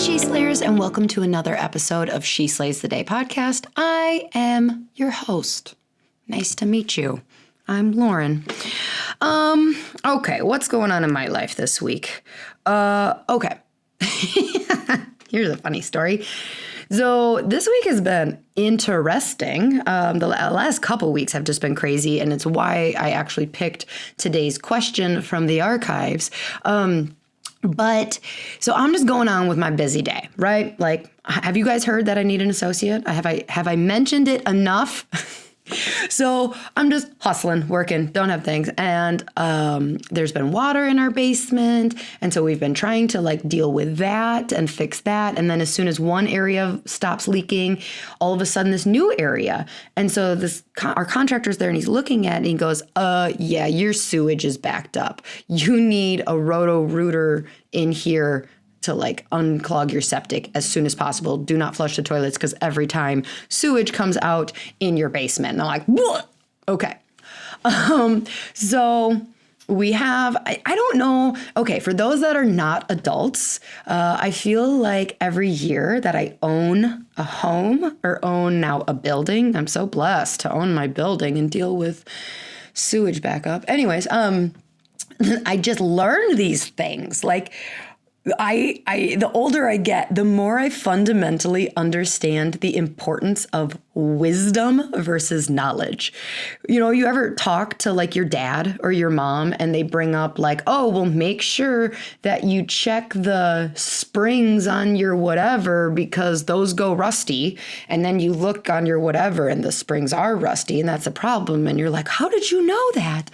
Slayers, and welcome to another episode of She Slays the Day podcast. I am your host. Nice to meet you. I'm Lauryn. Okay, what's going on in my life this week? Okay. Here's a funny story. So this week has been interesting. The last couple weeks have just been crazy, and it's why I actually picked today's question from the archives. But so I'm just going on with my busy day, right? Like, have you guys heard that I need an associate? Have I mentioned it enough? So I'm just hustling, working, don't have things. And there's been water in our basement. And so we've been trying to like deal with that and fix that. And then as soon as one area stops leaking, all of a sudden this new area. And so our contractor's there and he's looking at it and he goes, yeah, your sewage is backed up. You need a roto-rooter in here to like unclog your septic as soon as possible. Do not flush the toilets because every time sewage comes out in your basement. And I'm like, what? Okay. So we have, I don't know. Okay. For those that are not adults, I feel like every year that I own a home or own now a building, I'm so blessed to own my building and deal with sewage backup. Anyways, I just learned these things. Like, the older I get, the more I fundamentally understand the importance of wisdom versus knowledge. You know, you ever talk to like your dad or your mom and they bring up like, oh, well, make sure that you check the springs on your whatever because those go rusty. And then you look on your whatever and the springs are rusty and that's a problem. And you're like, how did you know that?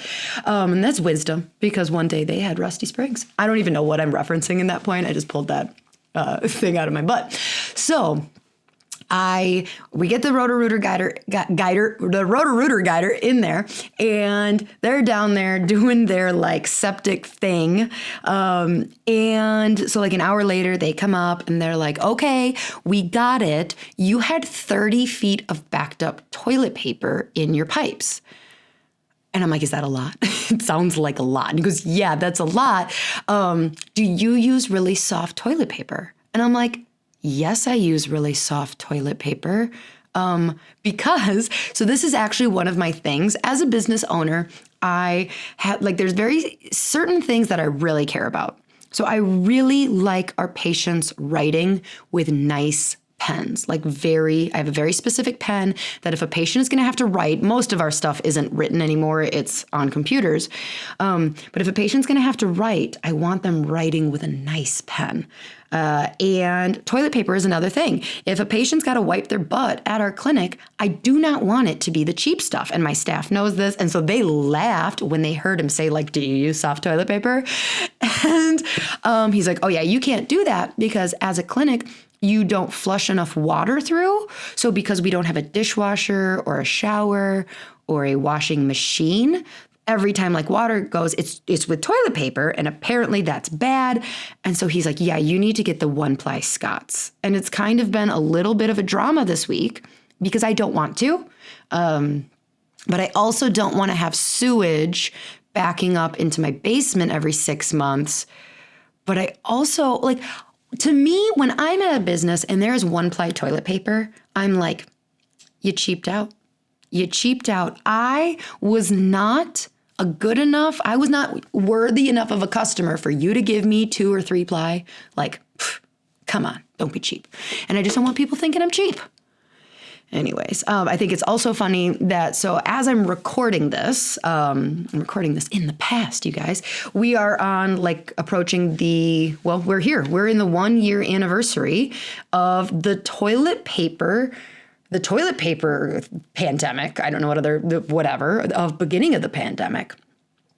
And that's wisdom because one day they had rusty springs. I don't even know what I'm referencing in that point. I just pulled that thing out of my butt. So we get the Roto-Rooter guider in there, and they're down there doing their like septic thing. And so like an hour later, they come up and they're like, okay, we got it. You had 30 feet of backed up toilet paper in your pipes. And I'm like, is that a lot? It sounds like a lot. And he goes, yeah, that's a lot. Do you use really soft toilet paper? And I'm like, yes, I use really soft toilet paper. Because this is actually one of my things as a business owner. I have there's very certain things that I really care about. So I really like our patients writing with nice pens, I have a very specific pen that if a patient is going to have to write, most of our stuff isn't written anymore, it's on computers. But if a patient's going to have to write, I want them writing with a nice pen. And toilet paper is another thing. If a patient's got to wipe their butt at our clinic, I do not want it to be the cheap stuff. And my staff knows this. And so they laughed when they heard him say do you use soft toilet paper? And he's like, oh yeah, you can't do that because as a clinic, you don't flush enough water through. So because we don't have a dishwasher or a shower or a washing machine, every time water goes, it's with toilet paper, and apparently that's bad. And so he's like, yeah, you need to get the 1-ply Scots. And it's kind of been a little bit of a drama this week because I don't want to. But I also don't want to have sewage backing up into my basement every 6 months. But I also to me, when I'm at a business and there's 1-ply toilet paper, I'm like, you cheaped out. You cheaped out. I was not I was not worthy enough of a customer for you to give me 2 or 3-ply. Come on, don't be cheap. And I just don't want people thinking I'm cheap. Anyways, I think it's also funny that, so as I'm recording this, I'm recording this in the past, you guys, we are on approaching we're here. We're in the 1-year anniversary of the toilet paper pandemic. I don't know of beginning of the pandemic.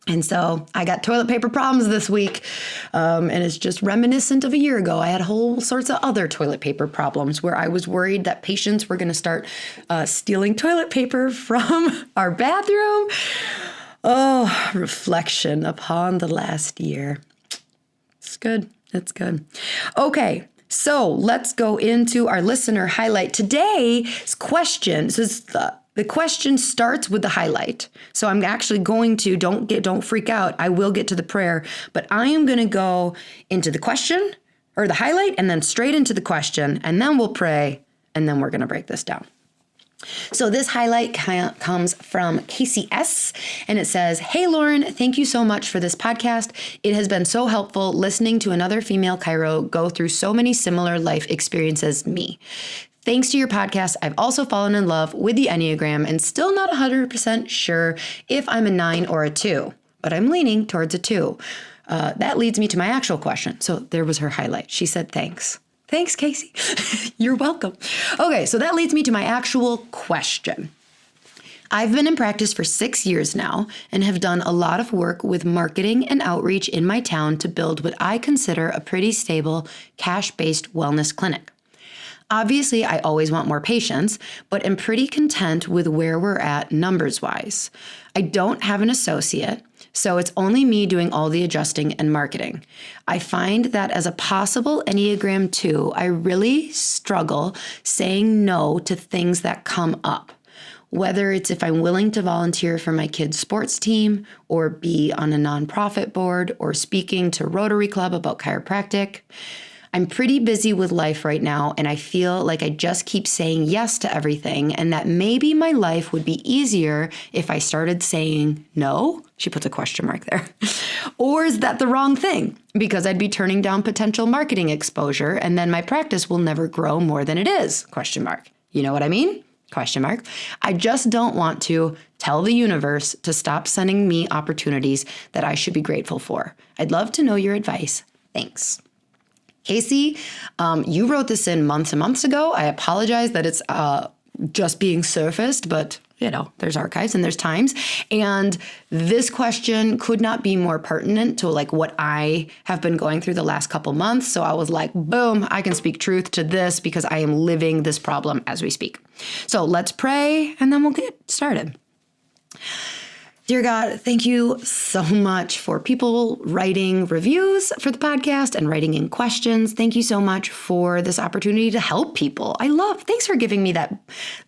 And so I got toilet paper problems this week, and it's just reminiscent of a year ago. I had whole sorts of other toilet paper problems where I was worried that patients were going to start stealing toilet paper from our bathroom. Oh, reflection upon the last year. It's good. It's good. Okay. So let's go into our listener highlight. Today's question, the question starts with the highlight. So I'm actually going to, don't freak out. I will get to the prayer, but I am going to go into the question, or the highlight and then straight into the question, and then we'll pray, and then we're going to break this down. So this highlight comes from Casey S. and it says, "Hey Lauryn, thank you so much for this podcast. It has been so helpful listening to another female chiro go through so many similar life experiences me. Thanks to your podcast, I've also fallen in love with the Enneagram and still not 100% sure if I'm a 9 or a 2, but I'm leaning towards a 2. That leads me to my actual question." So there was her highlight. She said, thanks. Thanks, Casey. You're welcome. Okay, so that leads me to my actual question. I've been in practice for 6 years now and have done a lot of work with marketing and outreach in my town to build what I consider a pretty stable, cash-based wellness clinic. Obviously, I always want more patients, but am pretty content with where we're at numbers-wise. I don't have an associate, so it's only me doing all the adjusting and marketing. I find that as a possible Enneagram 2, I really struggle saying no to things that come up, whether it's if I'm willing to volunteer for my kids' sports team or be on a nonprofit board or speaking to Rotary Club about chiropractic. I'm pretty busy with life right now, and I feel like I just keep saying yes to everything, and that maybe my life would be easier if I started saying no. She puts a question mark there. Or is that the wrong thing? Because I'd be turning down potential marketing exposure, and then my practice will never grow more than it is? Question mark. You know what I mean? Question mark. I just don't want to tell the universe to stop sending me opportunities that I should be grateful for. I'd love to know your advice. Thanks. Casey, you wrote this in months and months ago. I apologize that it's just being surfaced, but there's archives and there's times. And this question could not be more pertinent to like what I have been going through the last couple months. So I was like, boom, I can speak truth to this because I am living this problem as we speak. So let's pray and then we'll get started. Dear God, thank you so much for people writing reviews for the podcast and writing in questions. Thank you so much for this opportunity to help people. Thanks for giving me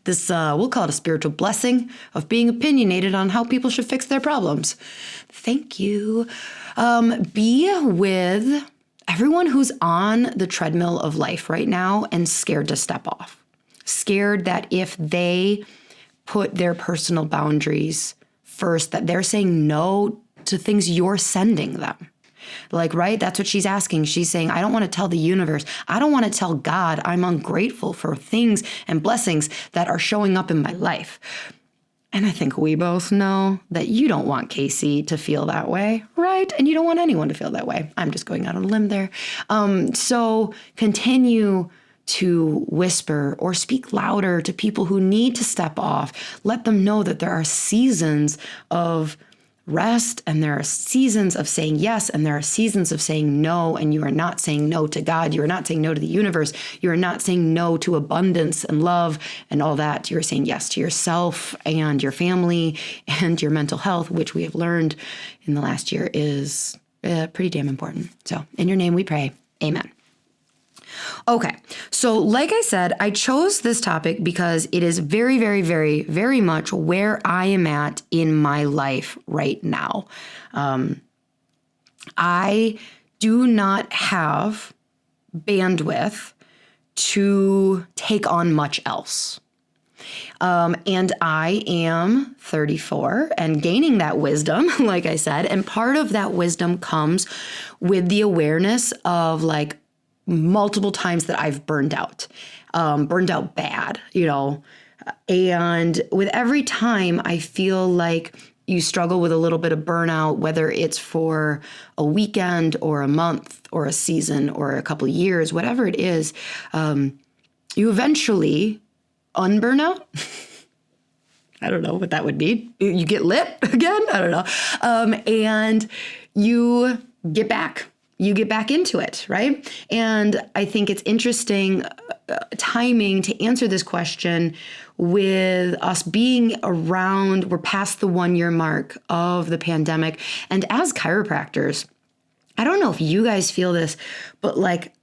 this we'll call it a spiritual blessing of being opinionated on how people should fix their problems. Thank you. Be with everyone who's on the treadmill of life right now and scared to step off. Scared that if they put their personal boundaries first, that they're saying no to things you're sending them. Like, right? That's what she's asking. She's saying, I don't want to tell the universe. I don't want to tell God I'm ungrateful for things and blessings that are showing up in my life. And I think we both know that you don't want Casey to feel that way, right? And you don't want anyone to feel that way. I'm just going out on a limb there. So continue to whisper or speak louder to people who need to step off. Let them know that there are seasons of rest and there are seasons of saying yes and there are seasons of saying no, and you are not saying no to God. You are not saying no to the universe. You are not saying no to abundance and love and all that. You are saying yes to yourself and your family and your mental health, which we have learned in the last year is pretty damn important. So in your name we pray. Amen. Okay, so like I said, I chose this topic because it is very, very, very, very much where I am at in my life right now. I do not have bandwidth to take on much else. And I am 34 and gaining that wisdom, like I said, and part of that wisdom comes with the awareness of like multiple times that I've burned out bad, and with every time I feel like you struggle with a little bit of burnout, whether it's for a weekend or a month or a season or a couple of years, whatever it is, you eventually unburnout. I don't know what that would be. You get lit again? I don't know. And you get back. You get back into it, right? And I think it's interesting timing to answer this question with us being around, we're past the 1-year mark of the pandemic. And as chiropractors, I don't know if you guys feel this, but like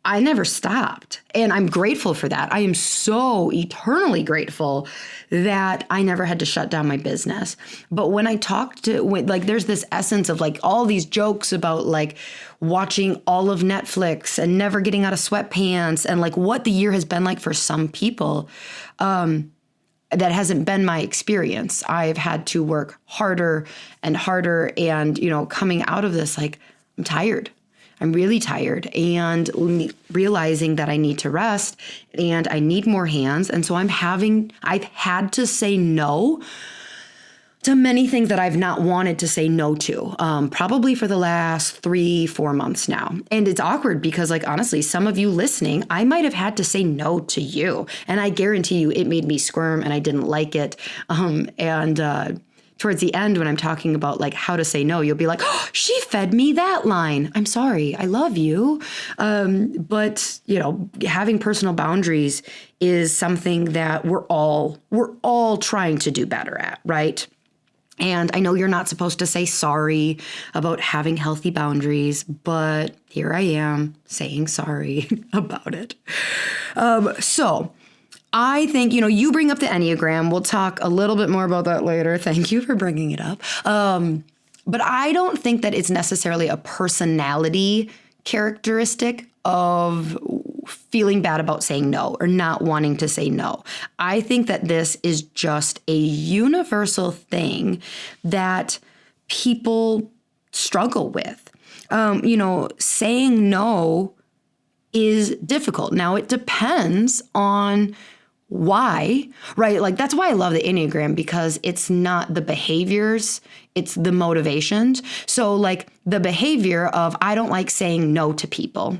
I never stopped. And I'm grateful for that. I am so eternally grateful that I never had to shut down my business. But when I talked to, like, there's this essence of like all these jokes about like watching all of Netflix and never getting out of sweatpants and like what the year has been like for some people. That hasn't been my experience. I've had to work harder and harder. And, coming out of this, like, I'm tired. I'm really tired, and realizing that I need to rest and I need more hands. And so I've had to say no to many things that I've not wanted to say no to, probably for the last 3-4 months now. And it's awkward because, like, honestly, some of you listening, I might have had to say no to you. And I guarantee you it made me squirm and I didn't like it. Towards the end, when I'm talking about like how to say no, you'll be like, oh, she fed me that line. I'm sorry. I love you. But having personal boundaries is something that we're all trying to do better at, right? And I know you're not supposed to say sorry about having healthy boundaries, but here I am saying sorry about it. So I think, you bring up the Enneagram. We'll talk a little bit more about that later. Thank you for bringing it up. But I don't think that it's necessarily a personality characteristic of feeling bad about saying no or not wanting to say no. I think that this is just a universal thing that people struggle with. Saying no is difficult. Now, it depends on why, right? Like, that's why I love the Enneagram, because it's not the behaviors, it's the motivations. So like the behavior of, I don't like saying no to people,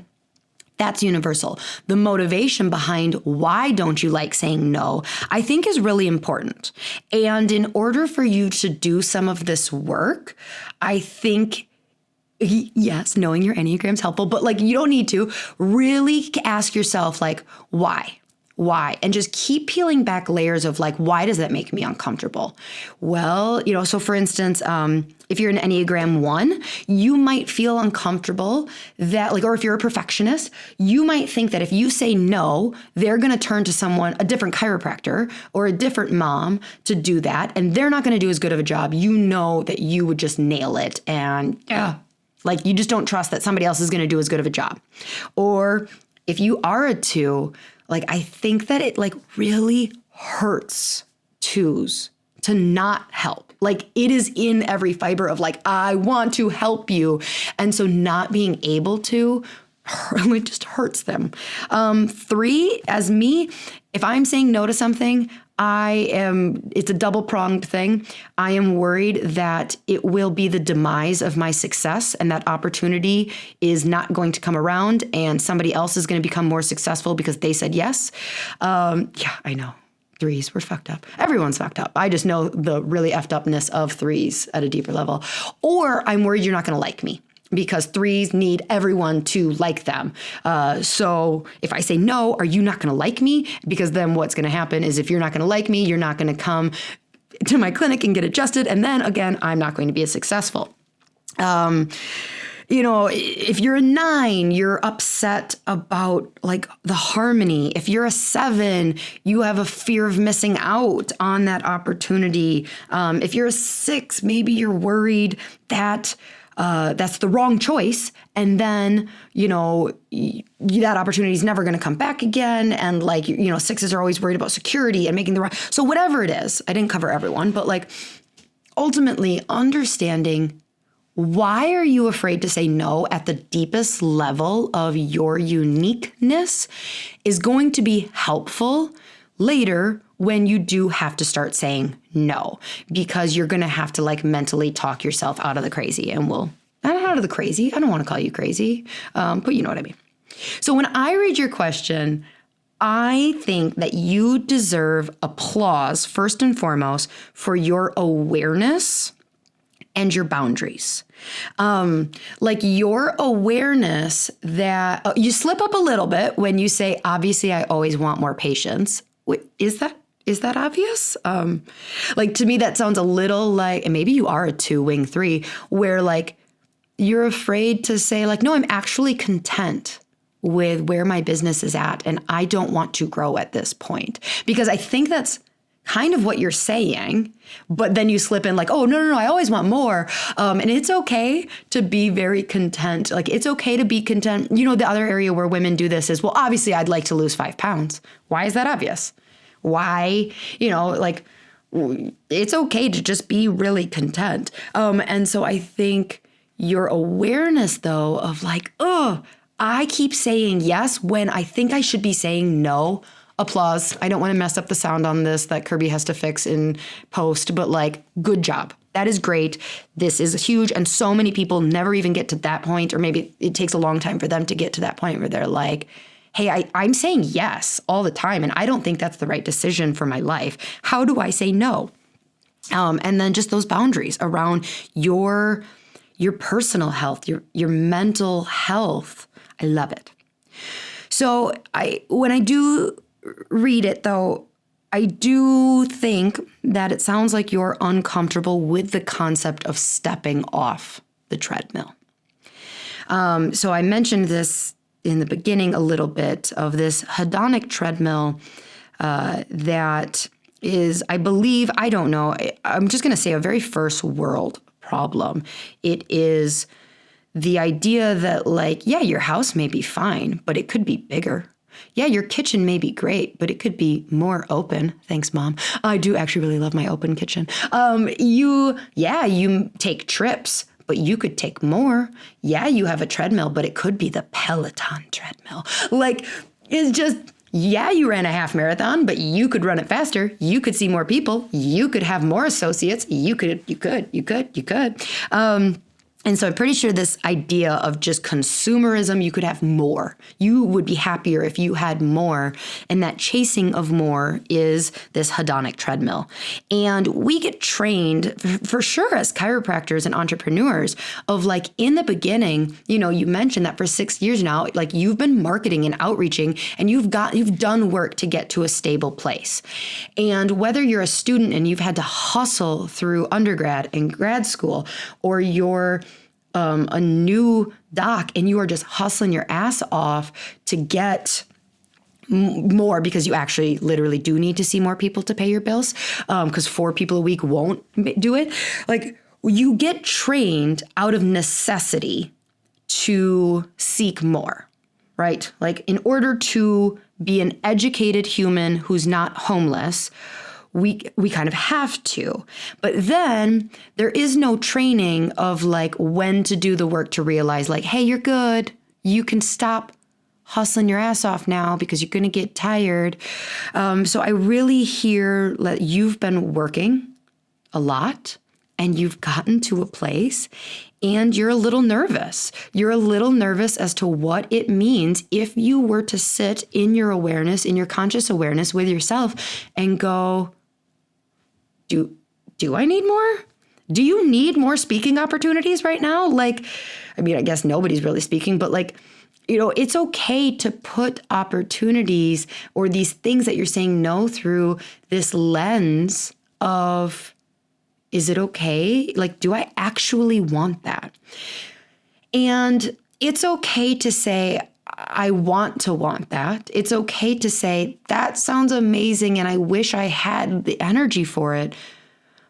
that's universal. The motivation behind why don't you like saying no, I think is really important. And in order for you to do some of this work, I think, yes, knowing your Enneagram is helpful, but like you don't need to really ask yourself like, why? And just keep peeling back layers of like, why does that make me uncomfortable? Well, so for instance, if you're an Enneagram 1, you might feel uncomfortable that like, or if you're a perfectionist, you might think that if you say no, they're going to turn to a different chiropractor or a different mom to do that. And they're not going to do as good of a job. You know that you would just nail it. And like, you just don't trust that somebody else is going to do as good of a job. Or if you are a 2, like, I think that it like really hurts 2s to not help. Like, it is in every fiber of like, I want to help you. And so not being able to, it just hurts them. 3, as me, if I'm saying no to something, it's a double-pronged thing. I am worried that it will be the demise of my success and that opportunity is not going to come around and somebody else is going to become more successful because they said yes. Yeah, I know. 3s, we're fucked up. Everyone's fucked up. I just know the really effed upness of 3s at a deeper level. Or I'm worried you're not going to like me, because 3s need everyone to like them. So if I say no, are you not going to like me? Because then what's going to happen is if you're not going to like me, you're not going to come to my clinic and get adjusted. And then again, I'm not going to be as successful. If you're a 9, you're upset about like the harmony. If you're a 7, you have a fear of missing out on that opportunity. If you're a 6, maybe you're worried that that's the wrong choice. And then, that opportunity is never going to come back again. And like, 6s are always worried about security and making the right. So whatever it is, I didn't cover everyone, but like ultimately understanding, why are you afraid to say no at the deepest level of your uniqueness is going to be helpful later when you do have to start saying no, because you're going to have to like mentally talk yourself out of the crazy. And not out of the crazy. I don't want to call you crazy, but you know what I mean. So when I read your question, I think that you deserve applause first and foremost for your awareness and your boundaries. Like your awareness that you slip up a little bit when you say, obviously, I always want more patience. Wait, is that obvious? Like to me, that sounds a little like, and maybe you are a 2 wing 3, where like you're afraid to say like, no, I'm actually content with where my business is at, and I don't want to grow at this point. Because I think that's kind of what you're saying, but then you slip in like, oh, no, I always want more. And it's okay to be very content. Like, it's okay to be content. You know, the other area where women do this is, well, obviously I'd like to lose 5 pounds. Why is that obvious? Why, like, it's okay to just be really content. And so I think your awareness though of like, I keep saying yes when I think I should be saying no. Applause. I don't want to mess up the sound on this that Kirby has to fix in post, but like, good job. That is great. This is huge. And so many people never even get to that point, or maybe it takes a long time for them to get to that point where they're like, hey, I'm saying yes all the time, and I don't think that's the right decision for my life. How do I say no? And then just those boundaries around your personal health, your mental health. I love it. So when I do read it, though, I do think that it sounds like you're uncomfortable with the concept of stepping off the treadmill. So I mentioned this in the beginning a little bit of this hedonic treadmill that is, I believe, I don't know, I'm just going to say a very first world problem. It is the idea that like, yeah, your house may be fine, but it could be bigger. Yeah, your kitchen may be great, but it could be more open. Thanks, Mom. I do actually really love my open kitchen. You take trips, but you could take more. Yeah, you have a treadmill, but it could be the Peloton treadmill. Like, it's just, yeah, you ran a half marathon, but you could run it faster. You could see more people. You could have more associates. You could. And so I'm pretty sure this idea of just consumerism, you could have more. You would be happier if you had more. And that chasing of more is this hedonic treadmill. And we get trained for sure as chiropractors and entrepreneurs of like in the beginning, you mentioned that for 6 years now, like you've been marketing and outreaching and you've done work to get to a stable place. And whether you're a student and you've had to hustle through undergrad and grad school, or you're a new doc and you are just hustling your ass off to get more because you actually literally do need to see more people to pay your bills because 4 people a week won't do it. Like, you get trained out of necessity to seek more, right? Like, in order to be an educated human who's not homeless, we kind of have to. But then there is no training of like when to do the work to realize like, hey, you're good. You can stop hustling your ass off now because you're going to get tired. So I really hear that you've been working a lot and you've gotten to a place and you're a little nervous. You're a little nervous as to what it means if you were to sit in your awareness, in your conscious awareness with yourself and go, do I need more? Do you need more speaking opportunities right now? Like, I mean, I guess nobody's really speaking, but like, it's okay to put opportunities or these things that you're saying no through this lens of, is it okay? Like, do I actually want that? And it's okay to say, I want to want that. It's okay to say, that sounds amazing and I wish I had the energy for it,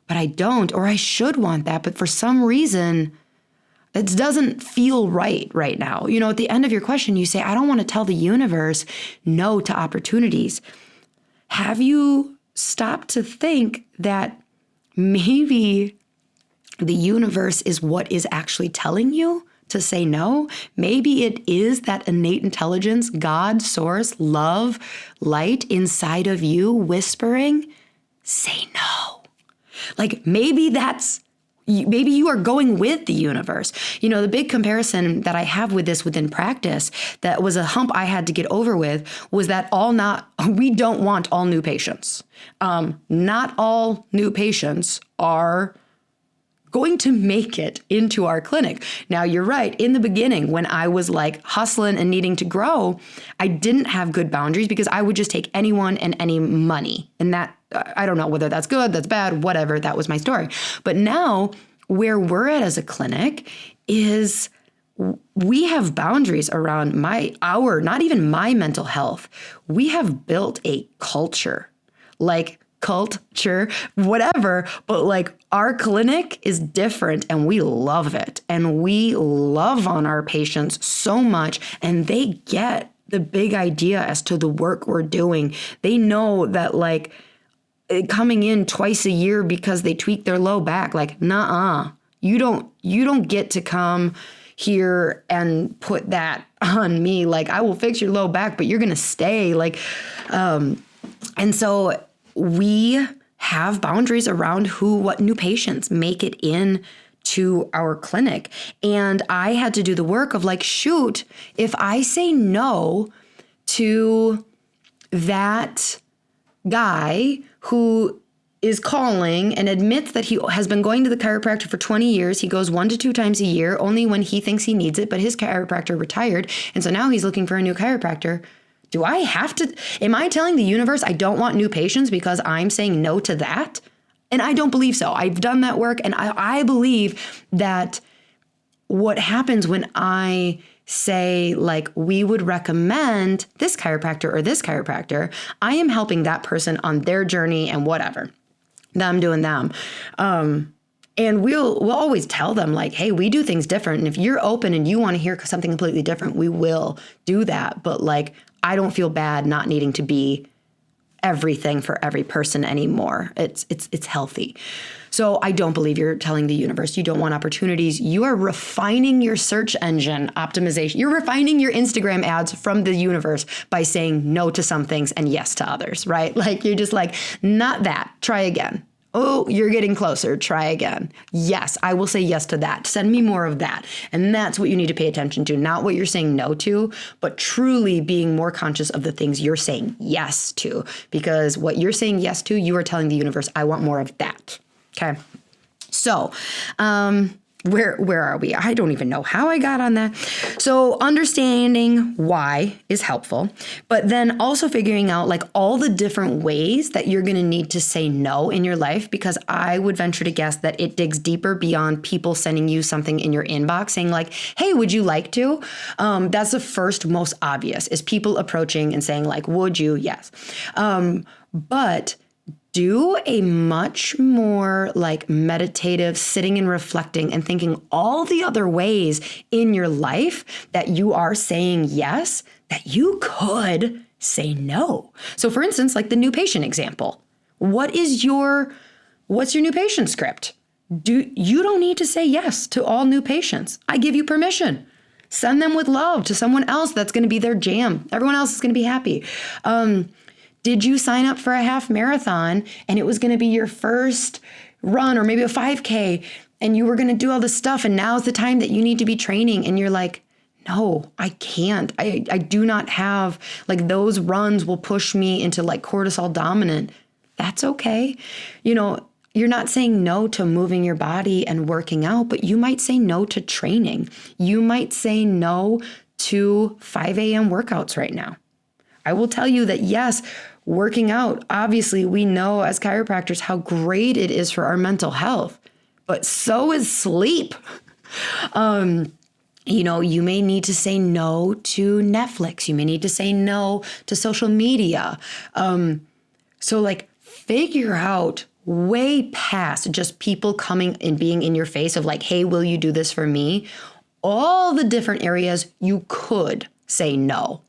but I don't, or I should want that, but for some reason, it doesn't feel right now. At the end of your question, you say, I don't want to tell the universe no to opportunities. Have you stopped to think that maybe the universe is what is actually telling you to say no? Maybe it is that innate intelligence, God, source, love, light inside of you whispering, say no. Like maybe you are going with the universe. The big comparison that I have with this within practice that was a hump I had to get over with was that we don't want all new patients. Not all new patients are going to make it into our clinic. Now, you're right. In the beginning, when I was like hustling and needing to grow, I didn't have good boundaries because I would just take anyone and any money. And that, I don't know whether that's good, that's bad, whatever, that was my story. But now where we're at as a clinic is we have boundaries around not even my mental health. We have built a culture, like culture, whatever, but like our clinic is different and we love it. And we love on our patients so much, and they get the big idea as to the work we're doing. They know that like coming in twice a year because they tweak their low back, like, nah, you don't get to come here and put that on me. Like, I will fix your low back, but you're going to stay. Like, and so we have boundaries around what new patients make it in to our clinic. And I had to do the work of like, shoot, if I say no to that guy who is calling and admits that he has been going to the chiropractor for 20 years. He goes 1 to 2 times a year, only when he thinks he needs it, but his chiropractor retired. And so now he's looking for a new chiropractor. Am I telling the universe I don't want new patients because I'm saying no to that? And I don't believe so. I've done that work, and I believe that what happens when I say, like, we would recommend this chiropractor or this chiropractor, I am helping that person on their journey and whatever. Them doing them. And we'll always tell them like, hey, we do things different. And if you're open and you want to hear something completely different, we will do that. But like, I don't feel bad not needing to be everything for every person anymore. It's healthy. So I don't believe you're telling the universe you don't want opportunities. You are refining your search engine optimization. You're refining your Instagram ads from the universe by saying no to some things and yes to others, right? Like, you're just like, not that, try again. Oh, you're getting closer. Try again. Yes, I will say yes to that. Send me more of that. And that's what you need to pay attention to. Not what you're saying no to, but truly being more conscious of the things you're saying yes to. Because what you're saying yes to, you are telling the universe, I want more of that. Okay. So, where are we? I don't even know how I got on that. So understanding why is helpful, but then also figuring out like all the different ways that you're going to need to say no in your life, because I would venture to guess that it digs deeper beyond people sending you something in your inbox saying like, hey, would you like to? That's the first most obvious, is people approaching and saying like, would you? Yes. But do a much more like meditative sitting and reflecting and thinking all the other ways in your life that you are saying yes, that you could say no. So for instance, like the new patient example, what's your new patient script? You don't need to say yes to all new patients. I give you permission. Send them with love to someone else that's going to be their jam. Everyone else is going to be happy. Did you sign up for a half marathon and it was going to be your first run, or maybe a 5K, and you were going to do all this stuff, and now's the time that you need to be training, and you're like, no, I can't. I do not have, like, those runs will push me into like cortisol dominant. That's okay. You know, you're not saying no to moving your body and working out, but you might say no to training. You might say no to 5 a.m. workouts right now. I will tell you that, yes, working out, obviously we know as chiropractors how great it is for our mental health, but so is sleep. You know, you may need to say no to Netflix. You may need to say no to social media. So like, figure out way past just people coming and being in your face of like, hey, will you do this for me? All the different areas you could say no.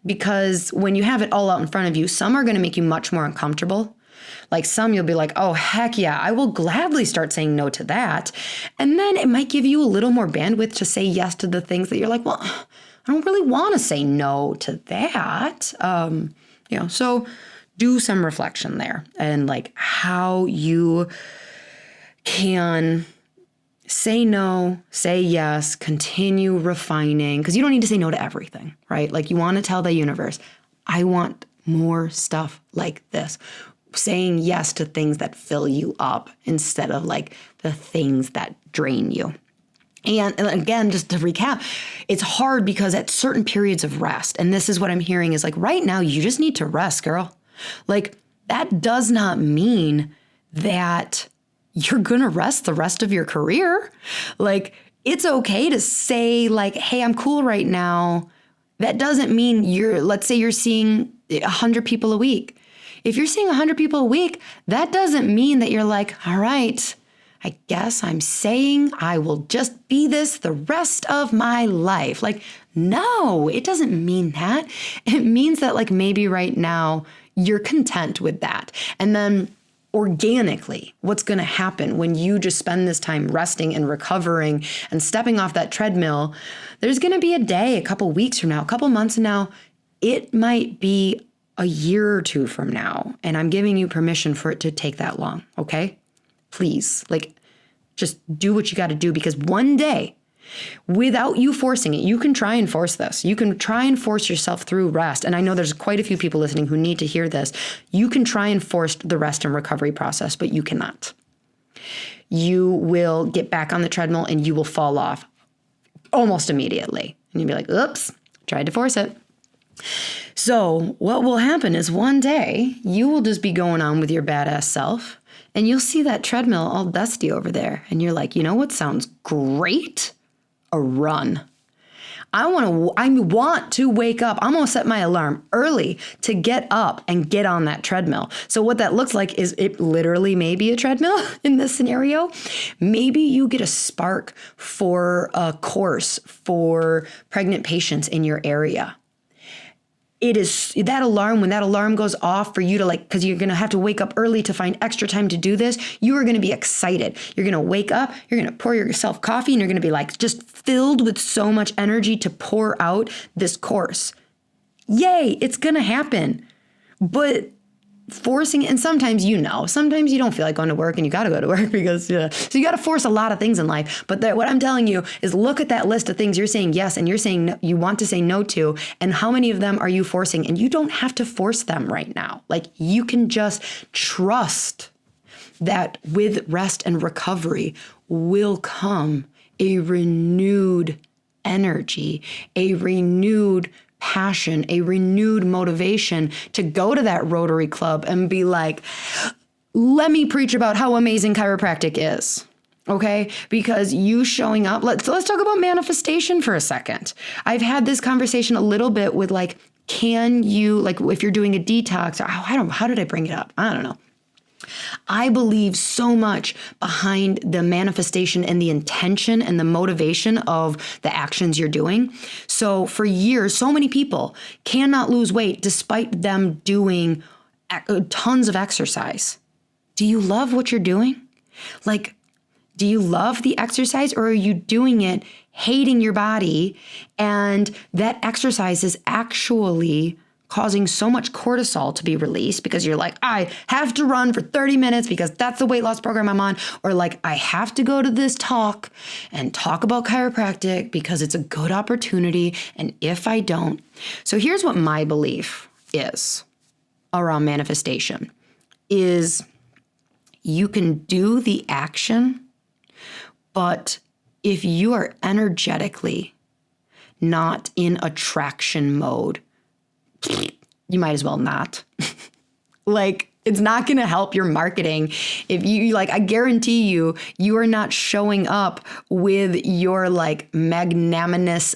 Because when you have it all out in front of you, some are going to make you much more uncomfortable. Like some you'll be like, oh, heck yeah, I will gladly start saying no to that. And then it might give you a little more bandwidth to say yes to the things that you're like, well, I don't really want to say no to that. So do some reflection there and like how you can say no, say yes, continue refining, because you don't need to say no to everything, right? Like, you want to tell the universe, I want more stuff like this. Saying yes to things that fill you up instead of like the things that drain you. And again, just to recap, it's hard because at certain periods of rest, and this is what I'm hearing is like, right now, you just need to rest, girl. Like, that does not mean that you're going to rest the rest of your career. Like, it's okay to say like, hey, I'm cool right now. That doesn't mean let's say you're seeing 100 people a week. If you're seeing 100 people a week, that doesn't mean that you're like, all right, I guess I'm saying I will just be this the rest of my life. Like, no, it doesn't mean that. It means that like maybe right now you're content with that. And then organically, what's going to happen when you just spend this time resting and recovering and stepping off that treadmill, there's going to be a day, a couple weeks from now, a couple months from now, it might be a year or two from now. And I'm giving you permission for it to take that long. Okay? Please, like, just do what you got to do, because one day, without you forcing it, you can try and force this. You can try and force yourself through rest. And I know there's quite a few people listening who need to hear this. You can try and force the rest and recovery process, but you cannot. You will get back on the treadmill and you will fall off almost immediately. And you'll be like, oops, tried to force it. So what will happen is one day you will just be going on with your badass self and you'll see that treadmill all dusty over there. And you're like, you know what sounds great? A run. I want to wake up. I'm going to set my alarm early to get up and get on that treadmill. So what that looks like is it literally may be a treadmill in this scenario. Maybe you get a spark for a course for pregnant patients in your area. It is that alarm, when that alarm goes off for you to like, because you're going to have to wake up early to find extra time to do this, you are going to be excited. You're going to wake up, you're going to pour yourself coffee, and you're going to be like just filled with so much energy to pour out this course. Yay, it's going to happen. But forcing it, and sometimes you don't feel like going to work and you got to go to work because, so you got to force a lot of things in life. But what I'm telling you is look at that list of things you're saying yes and you're saying no, you want to say no to, and how many of them are you forcing? And you don't have to force them right now. Like, you can just trust that with rest and recovery will come a renewed energy, a renewed passion, a renewed motivation to go to that Rotary Club and be like, let me preach about how amazing chiropractic is. Okay? Because you showing up, let's talk about manifestation for a second. I've had this conversation a little bit with like, can you, like if you're doing a detox, how did I bring it up? I don't know. I believe so much behind the manifestation and the intention and the motivation of the actions you're doing. So for years, so many people cannot lose weight despite them doing tons of exercise. Do you love what you're doing? Like, do you love the exercise, or are you doing it hating your body? And that exercise is actually causing so much cortisol to be released because you're like, I have to run for 30 minutes because that's the weight loss program I'm on. Or like, I have to go to this talk and talk about chiropractic because it's a good opportunity. And if I don't. So here's what my belief is around manifestation is you can do the action, but if you are energetically not in attraction mode, you might as well not. Like, it's not going to help your marketing. If you like, I guarantee you are not showing up with your like magnanimous,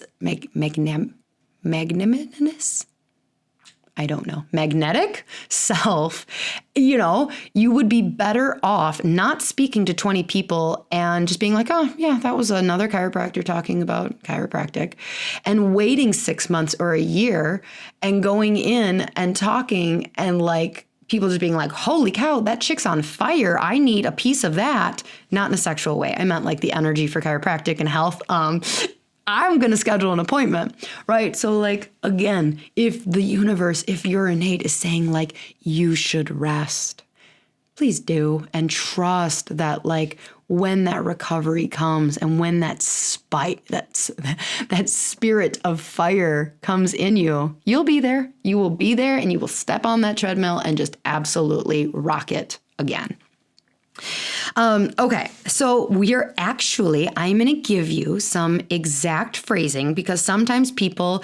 I don't know, magnetic self, you would be better off not speaking to 20 people and just being like, oh yeah, that was another chiropractor talking about chiropractic, and waiting 6 months or a year and going in and talking and like people just being like, holy cow, that chick's on fire. I need a piece of that. Not in a sexual way. I meant like the energy for chiropractic and health. I'm going to schedule an appointment, right? So like, again, if the universe, if your innate is saying like, you should rest, please do. And trust that like when that recovery comes and when that that spirit of fire comes in you, you'll be there. You will be there and you will step on that treadmill and just absolutely rock it again. Okay, so I'm going to give you some exact phrasing because sometimes people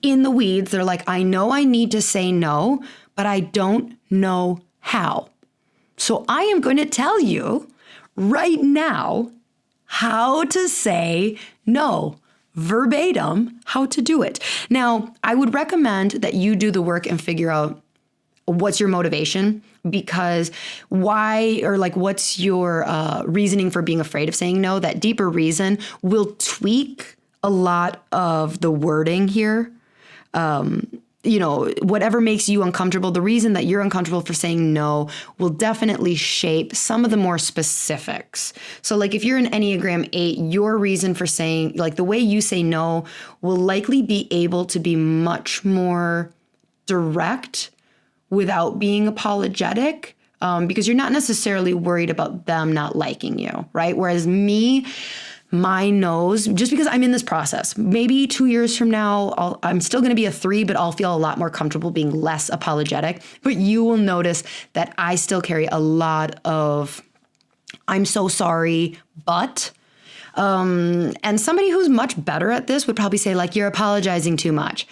in the weeds, they're like, I know I need to say no, but I don't know how. So I am going to tell you right now how to say no, verbatim, how to do it. Now, I would recommend that you do the work and figure out what's your motivation, because why, or like, what's your reasoning for being afraid of saying no? That deeper reason will tweak a lot of the wording here. Whatever makes you uncomfortable, the reason that you're uncomfortable for saying no will definitely shape some of the more specifics. So like if you're an Enneagram 8, your reason for saying, like the way you say no will likely be able to be much more direct without being apologetic, because you're not necessarily worried about them not liking you, right? Whereas me, my no's, just because I'm in this process, maybe 2 years from now, I'm still going to be a 3, but I'll feel a lot more comfortable being less apologetic. But you will notice that I still carry a lot of, I'm so sorry, but, and somebody who's much better at this would probably say like, you're apologizing too much.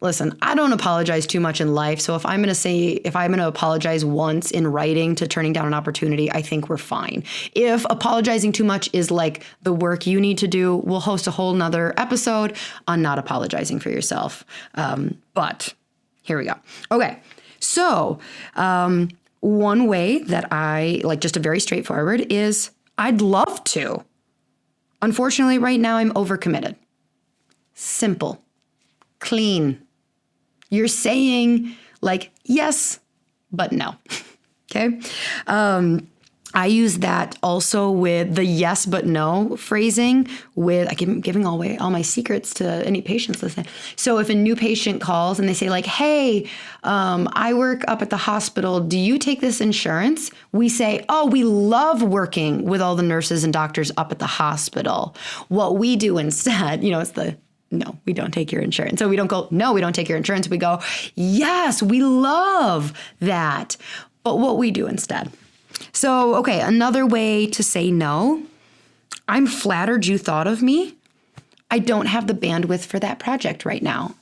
Listen, I don't apologize too much in life. So if I'm going to apologize once in writing to turning down an opportunity, I think we're fine. If apologizing too much is like the work you need to do, we'll host a whole nother episode on not apologizing for yourself. But here we go. Okay. So, one way that I like, just a very straightforward, is I'd love to. Unfortunately, right now I'm overcommitted. Simple, clean. You're saying like, yes, but no. Okay. I use that also with the yes, but no phrasing with, I'm giving away all my secrets to any patients listening. So if a new patient calls and they say like, hey, I work up at the hospital, do you take this insurance? We say, oh, we love working with all the nurses and doctors up at the hospital. What we do instead, it's no, we don't take your insurance. So we don't go, no, we don't take your insurance. We go, yes, we love that. But what we do instead. So, okay, another way to say no, I'm flattered you thought of me. I don't have the bandwidth for that project right now.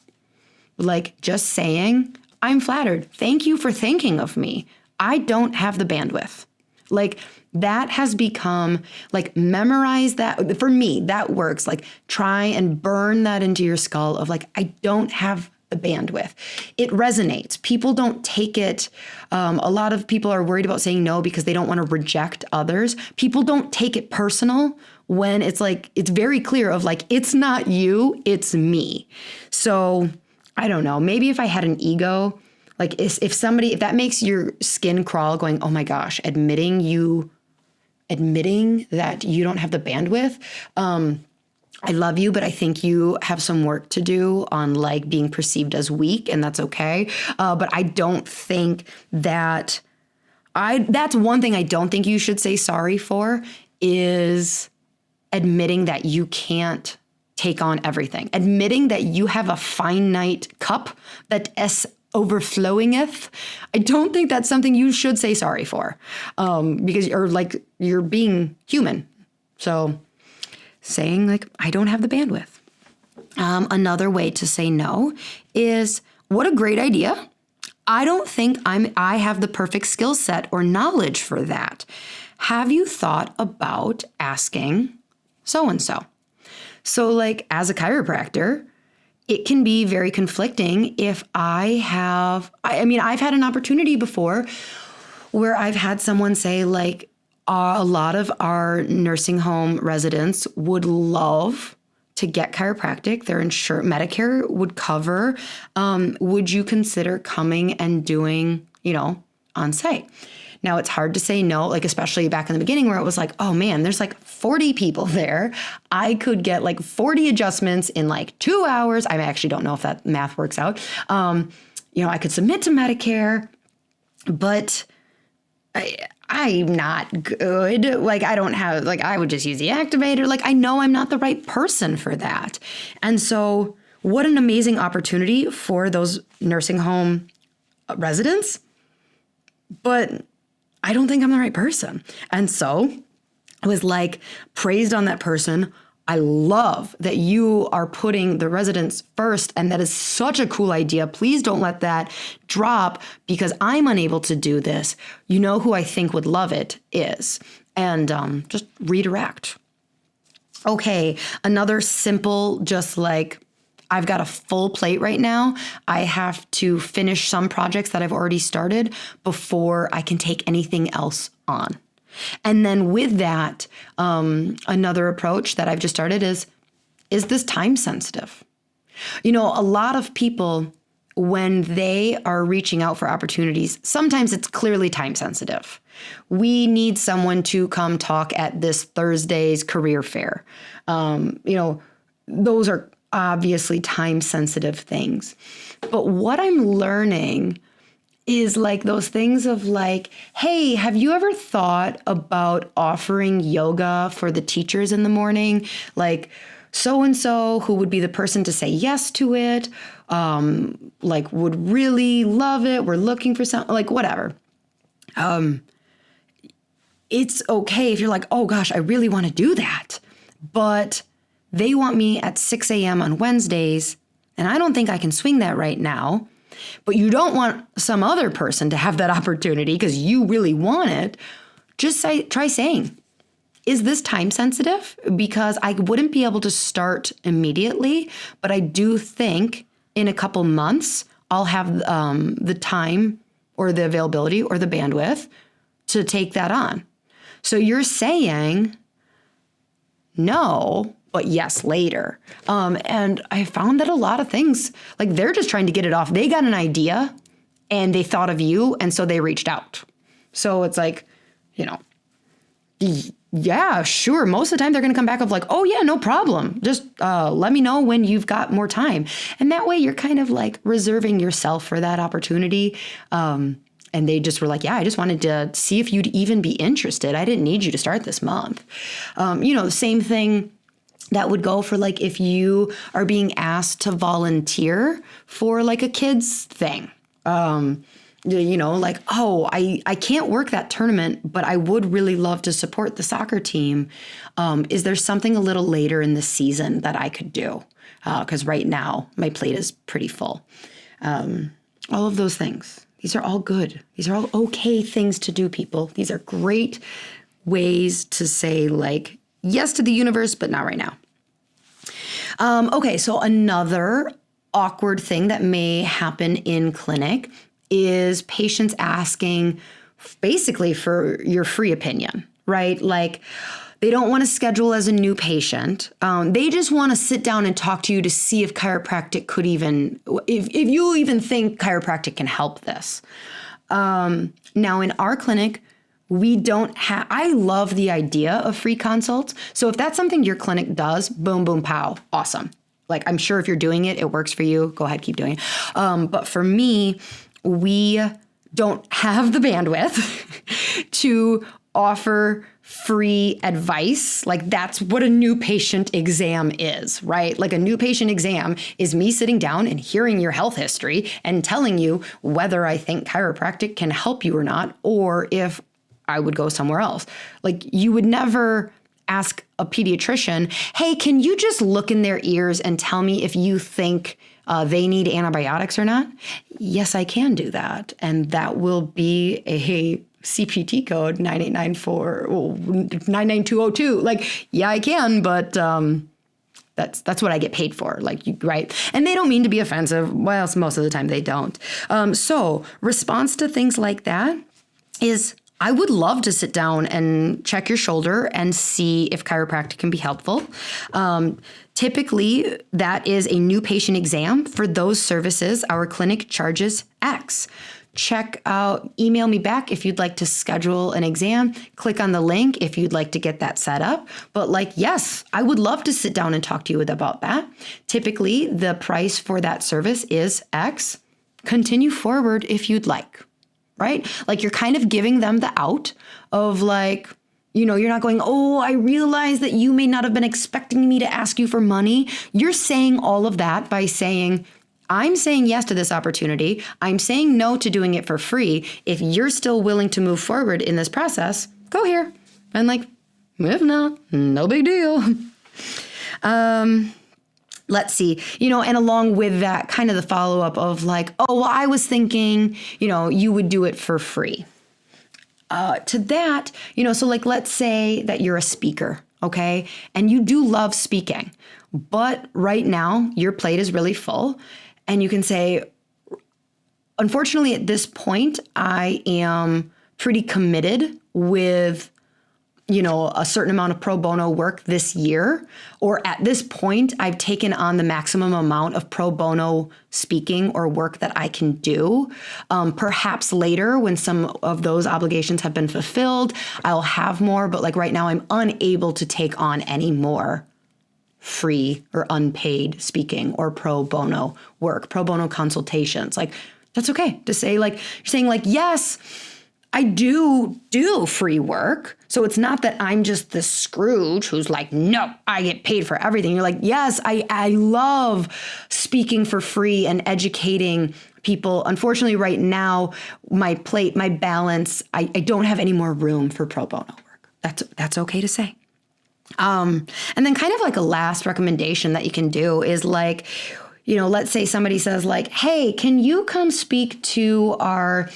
Like just saying, I'm flattered. Thank you for thinking of me. I don't have the bandwidth. Like that has become like, memorize that. For me, that works. Like try and burn that into your skull of like, I don't have the bandwidth. It resonates. People don't take it. A lot of people are worried about saying no because they don't want to reject others. People don't take it personal when it's like, it's very clear of like, it's not you, it's me. So I don't know, maybe if I had an ego, like if that makes your skin crawl going, oh my gosh, admitting that you don't have the bandwidth, I love you, but I think you have some work to do on like being perceived as weak, and that's okay. But I don't think that's one thing I don't think you should say sorry for, is admitting that you can't take on everything. Admitting that you have a finite cup that overflowingeth. I don't think that's something you should say sorry for, because you're being human. So saying like, I don't have the bandwidth. Another way to say no is, what a great idea. I don't think I have the perfect skill set or knowledge for that. Have you thought about asking so-and-so? So like as a chiropractor, it can be very conflicting if I've had an opportunity before where I've had someone say like, a lot of our nursing home residents would love to get chiropractic. Their Medicare would cover. Would you consider coming and doing, on site? Now it's hard to say no, like especially back in the beginning where it was like, oh man, there's like 40 people there. I could get like 40 adjustments in like 2 hours. I actually don't know if that math works out. I could submit to Medicare, but I'm not good. Like I don't have, like I would just use the activator. Like I know I'm not the right person for that. And so what an amazing opportunity for those nursing home residents. But I don't think I'm the right person. And so I was like praised on that person. I love that you are putting the residents first, and that is such a cool idea. Please don't let that drop because I'm unable to do this. You know who I think would love it is, and just redirect. Okay, another simple, just like I've got a full plate right now. I have to finish some projects that I've already started before I can take anything else on. And then with that, another approach that I've just started is this time sensitive? A lot of people, when they are reaching out for opportunities, sometimes it's clearly time sensitive. We need someone to come talk at this Thursday's career fair. Those are obviously time sensitive things. But what I'm learning is like those things of like, hey, have you ever thought about offering yoga for the teachers in the morning? Like so-and-so who would be the person to say yes to it, like would really love it. We're looking for something, like whatever. It's okay if you're like, oh gosh, I really want to do that. But they want me at 6 a.m. on Wednesdays, and I don't think I can swing that right now. But you don't want some other person to have that opportunity because you really want it. Just try saying, is this time sensitive? Because I wouldn't be able to start immediately, but I do think in a couple months, I'll have the time or the availability or the bandwidth to take that on. So you're saying no, but yes, later. And I found that a lot of things, like they're just trying to get it off. They got an idea and they thought of you, and so they reached out. So it's like, yeah, sure. Most of the time they're going to come back of like, oh yeah, no problem. Just let me know when you've got more time. And that way you're kind of like reserving yourself for that opportunity. And they just were like, yeah, I just wanted to see if you'd even be interested. I didn't need you to start this month. The same thing that would go for like if you are being asked to volunteer for like a kid's thing. Like, oh, I can't work that tournament, but I would really love to support the soccer team. Is there something a little later in the season that I could do? Because right now my plate is pretty full. All of those things. These are all good. These are all okay things to do, people. These are great ways to say like yes to the universe, but not right now. Okay, so another awkward thing that may happen in clinic is patients asking basically for your free opinion, right? Like they don't want to schedule as a new patient. They just want to sit down and talk to you to see if chiropractic could even, if you even think chiropractic can help this. Now in our clinic, we don't have, I love the idea of free consults. So if that's something your clinic does, boom, boom, pow, awesome. Like I'm sure if you're doing it, it works for you. Go ahead, keep doing it. But for me, we don't have the bandwidth to offer free advice. Like that's what a new patient exam is, right? Like a new patient exam is me sitting down and hearing your health history and telling you whether I think chiropractic can help you or not, or if I would go somewhere else. Like you would never ask a pediatrician, hey, can you just look in their ears and tell me if you think they need antibiotics or not? Yes, I can do that. And that will be a CPT code 99202. Like, yeah, I can, but that's what I get paid for. Like, right? And they don't mean to be offensive. Well, most of the time they don't. So response to things like that is, I would love to sit down and check your shoulder and see if chiropractic can be helpful. Typically, that is a new patient exam. For those services, our clinic charges X. Email me back if you'd like to schedule an exam. Click on the link if you'd like to get that set up. But yes, I would love to sit down and talk to you about that. Typically, the price for that service is X. Continue forward if you'd like. Right? Like you're kind of giving them the out of you're not going, oh, I realize that you may not have been expecting me to ask you for money. You're saying all of that by saying, I'm saying yes to this opportunity. I'm saying no to doing it for free. If you're still willing to move forward in this process, go here. And if not, no big deal. Let's see, and along with that, kind of the follow-up of oh, well, I was thinking, you would do it for free. To that, so let's say that you're a speaker okay? And you do love speaking, but right now your plate is really full, and you can say, unfortunately, at this point, I am pretty committed with, a certain amount of pro bono work this year, or at this point, I've taken on the maximum amount of pro bono speaking or work that I can do. Perhaps later, when some of those obligations have been fulfilled, I'll have more, but like right now, I'm unable to take on any more free or unpaid speaking or pro bono work, pro bono consultations. Like, that's okay to say, like, you're saying like, yes, I do free work. So it's not that I'm just the Scrooge who's like, no, I get paid for everything. You're like, yes, I love speaking for free and educating people. Unfortunately, right now, my plate, my balance, I don't have any more room for pro bono work. That's okay to say. And then kind of like a last recommendation that you can do is like, let's say somebody says like, hey, can you come speak to our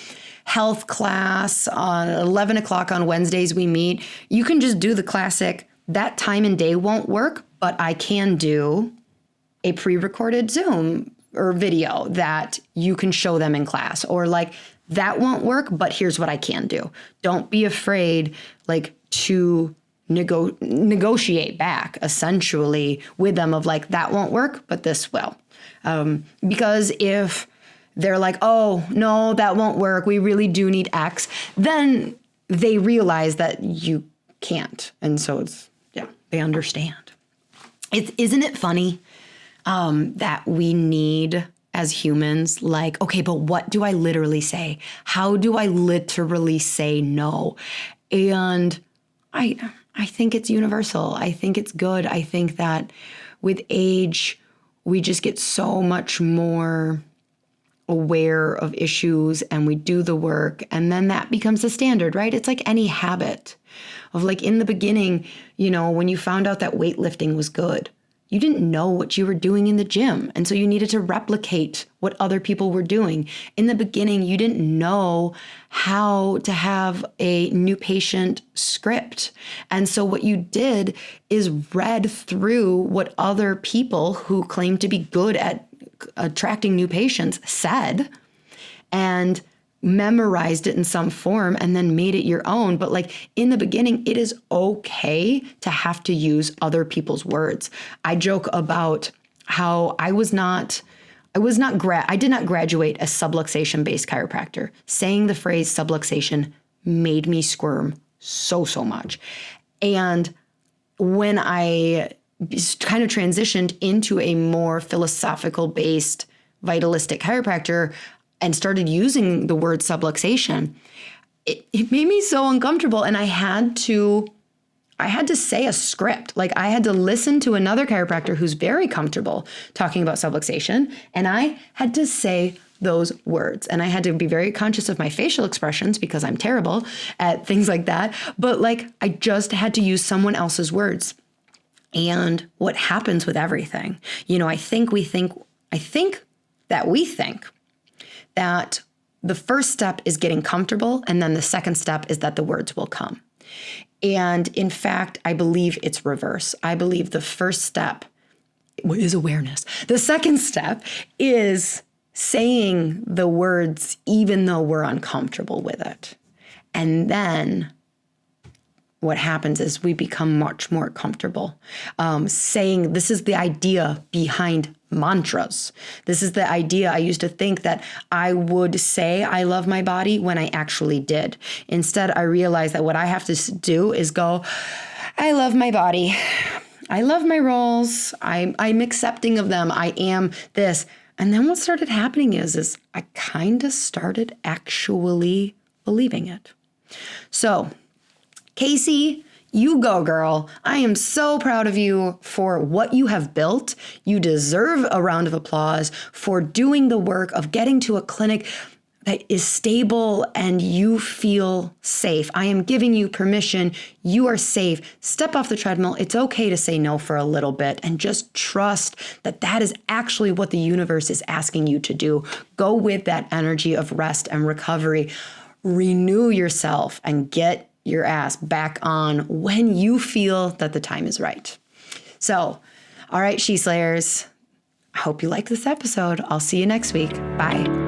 health class on 11 o'clock on Wednesdays we meet? You can just do the classic, that time and day won't work, but I can do a pre-recorded Zoom or video that you can show them in class. Or like, that won't work, but here's what I can do. Don't be afraid like to negotiate back essentially with them of like, that won't work, but this will. Because if they're like, oh, no, that won't work, we really do need X, then they realize that you can't. And so they understand. Isn't it funny that we need as humans, like, okay, but what do I literally say? How do I literally say no? And I think it's universal. I think it's good. I think that with age, we just get so much more aware of issues and we do the work, and then that becomes the standard, right? It's like any habit of like in the beginning, when you found out that weightlifting was good, you didn't know what you were doing in the gym. And so you needed to replicate what other people were doing. In the beginning, you didn't know how to have a new patient script. And so what you did is read through what other people who claim to be good at attracting new patients said and memorized it in some form and then made it your own. But like in the beginning, it is okay to have to use other people's words. I joke about how I did not graduate a subluxation-based chiropractor. Saying the phrase subluxation made me squirm so much. And when I kind of transitioned into a more philosophical-based vitalistic chiropractor and started using the word subluxation, it made me so uncomfortable. And I had to say a script. Like I had to listen to another chiropractor who's very comfortable talking about subluxation, and I had to say those words. And I had to be very conscious of my facial expressions because I'm terrible at things like that. But like I just had to use someone else's words. And what happens with everything, I think that we think that the first step is getting comfortable, and then the second step is that the words will come. And in fact, I believe it's reverse. I believe the first step is awareness. The second step is saying the words even though we're uncomfortable with it. And then what happens is we become much more comfortable saying, this is the idea behind mantras. This is the idea. I used to think that I would say I love my body when I actually did. Instead, I realized that what I have to do is go, I love my body. I love my rolls. I'm accepting of them. I am this. And then what started happening is I kind of started actually believing it. So, Casey, you go, girl. I am so proud of you for what you have built. You deserve a round of applause for doing the work of getting to a clinic that is stable and you feel safe. I am giving you permission. You are safe. Step off the treadmill. It's okay to say no for a little bit and just trust that that is actually what the universe is asking you to do. Go with that energy of rest and recovery. Renew yourself and get your ass back on when you feel that the time is right. So, all right, She Slayers, I hope you liked this episode. I'll see you next week. Bye.